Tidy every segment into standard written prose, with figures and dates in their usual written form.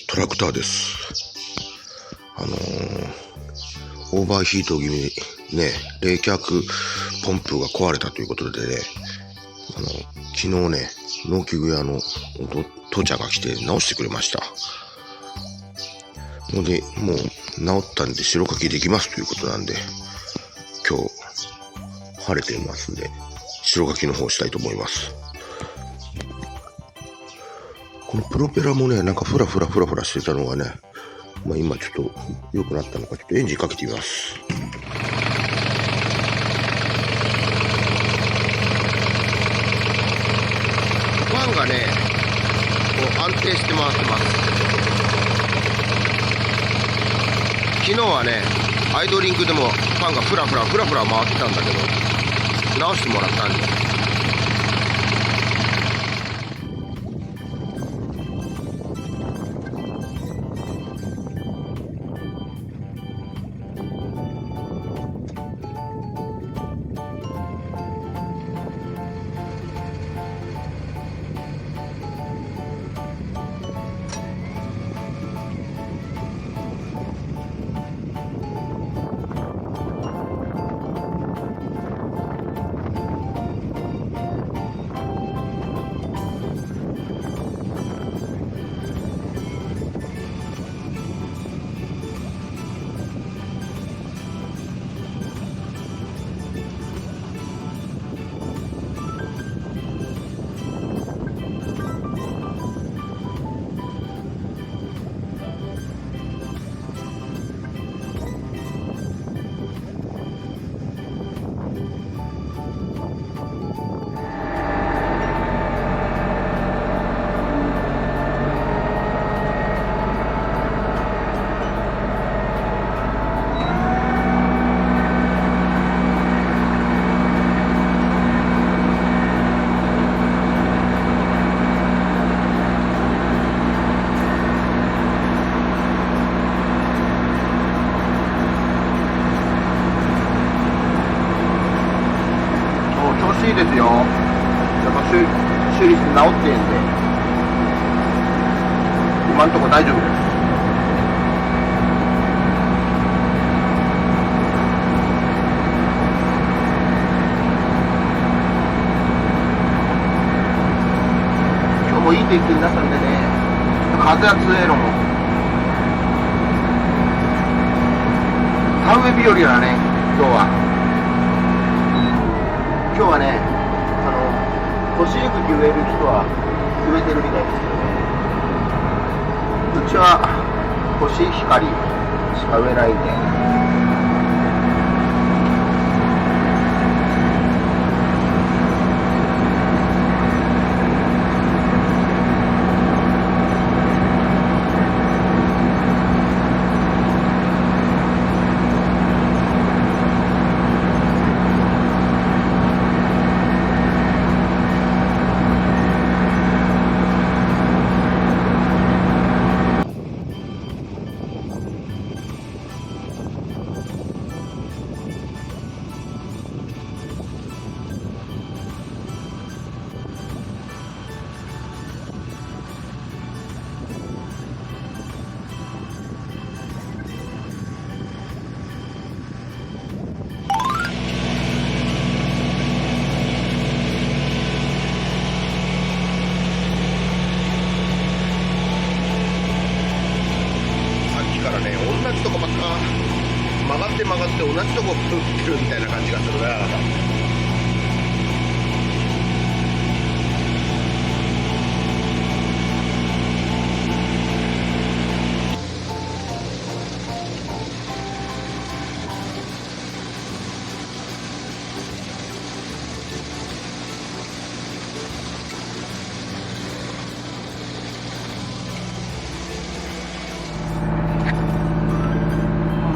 トラクターです。オーバーヒート気味にね、冷却ポンプが壊れたということでね、昨日ね、農機具屋の父ちゃんが来て直してくれました。もう治ったんで白かきできますということなんで、今日晴れていますんで、白かきの方したいと思います。このプロペラもね、なんかフラフラしてたのがね、今ちょっと良くなったのか、ちょっとエンジンかけてみます。ファンがね、こう安定して回ってます。昨日はね、アイドリングでもファンがフラフラ回ってたんだけど、直してもらったんで。いいですよ。やっぱ修理して直ってんで、今んとこ大丈夫です。今日もいい天気になったんでね、風は強いのも田植え日和だね、今日は。今日はね、干しえぐき植える人は植えてるみたいですけどね。うちはコシヒカリしか植えないんで。同じとこばっか曲がって同じとこ打ってるみたいな感じがするな。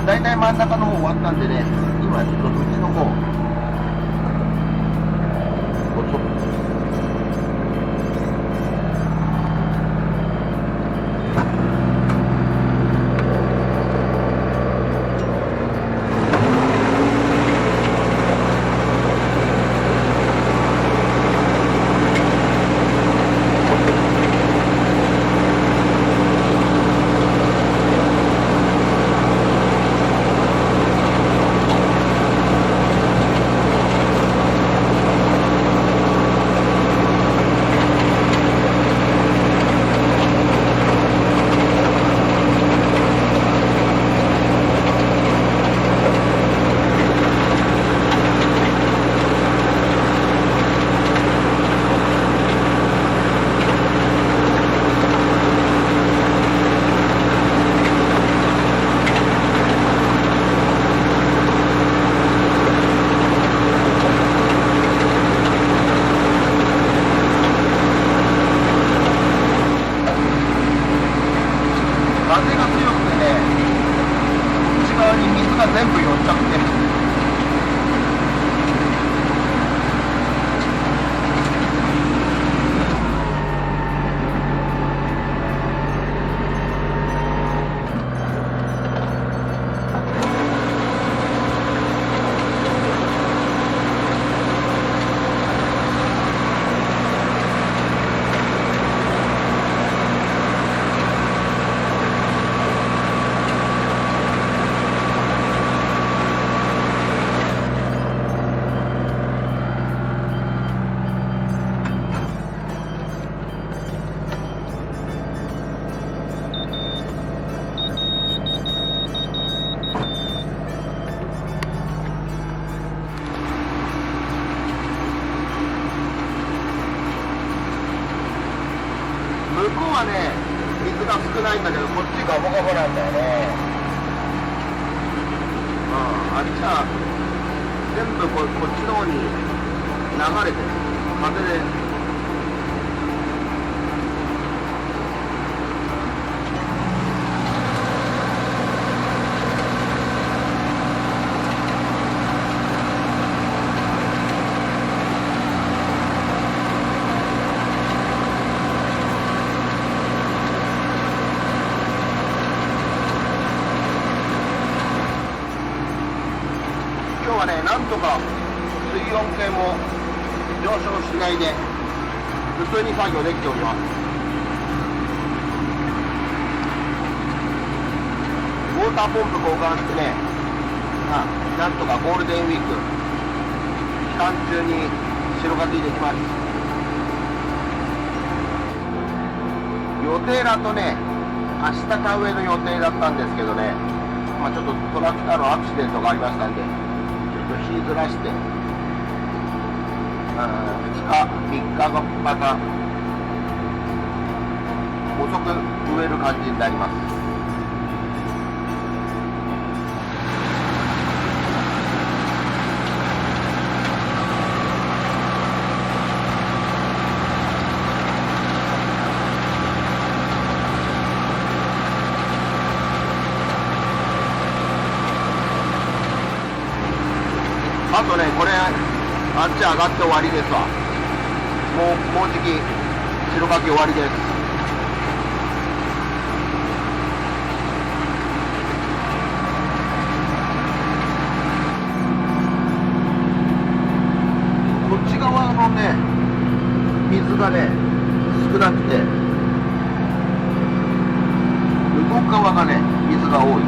大体真ん中の方終わったんでね、今ちょっと縁の方風が強くてね、こっち側に水が全部寄っちゃって。向こうはね、水が少ないんだけど、こっちガボガボなんだよね。あっちは全部こっちの方に流れてる。風で。今日はね、なんとか水温計も上昇しないで普通に作業できております。ウォーターポンプ交換してね、なんとかゴールデンウィーク期間中に白かきできます。予定だとね、明日田植えの予定だったんですけどね、ちょっとトラクターのアクシデントがありましたんで、日ずらして、2日、3日がまた遅く植える感じになります。あとね、これ、あっち上がって終わりですわ。もうじき、白かき終わりです。こっち側のね、水がね、少なくて、向こう側がね、水が多い。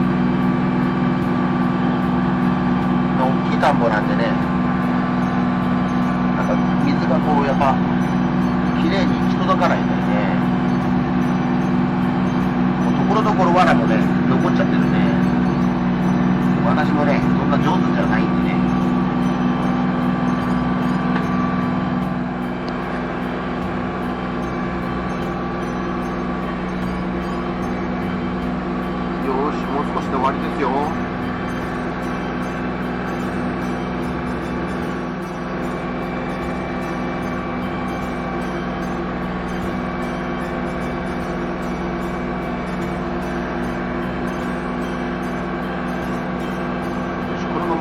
大きい田んぼなんでね、なんか水がこうやっぱ綺麗に行き届かないんだよね。もうところどころ罠もね残っちゃってるね。私もねそんな上手じゃないんでね。よーし、もう少しで終わりですよ。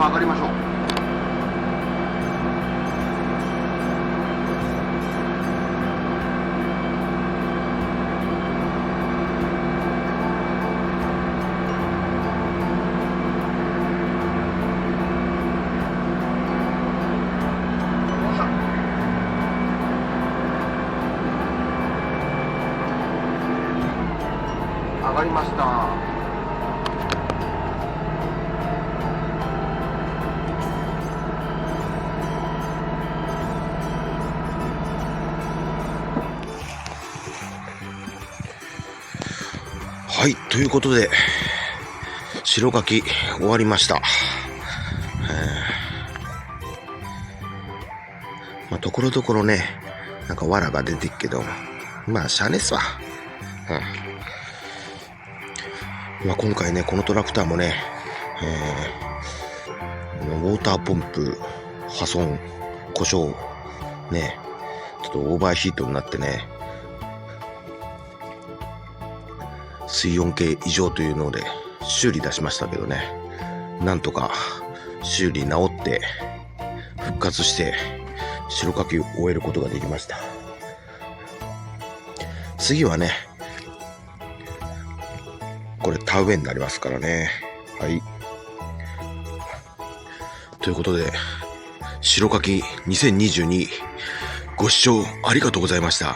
上がりましょう。上がりました。はい、ということで、白かき終わりました。ところどころね、なんか藁が出てるけど、しゃあねっすわ。今回ね、このトラクターもね、ウォーターポンプ破損、故障、ね、ちょっとオーバーヒートになってね、水温計異常というので修理出しましたけどね、なんとか修理治って復活して白かきを終えることができました。次はね、これ田植えになりますからね。はい。ということで、白かき2022ご視聴ありがとうございました。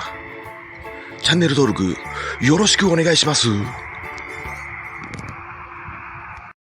チャンネル登録よろしくお願いします。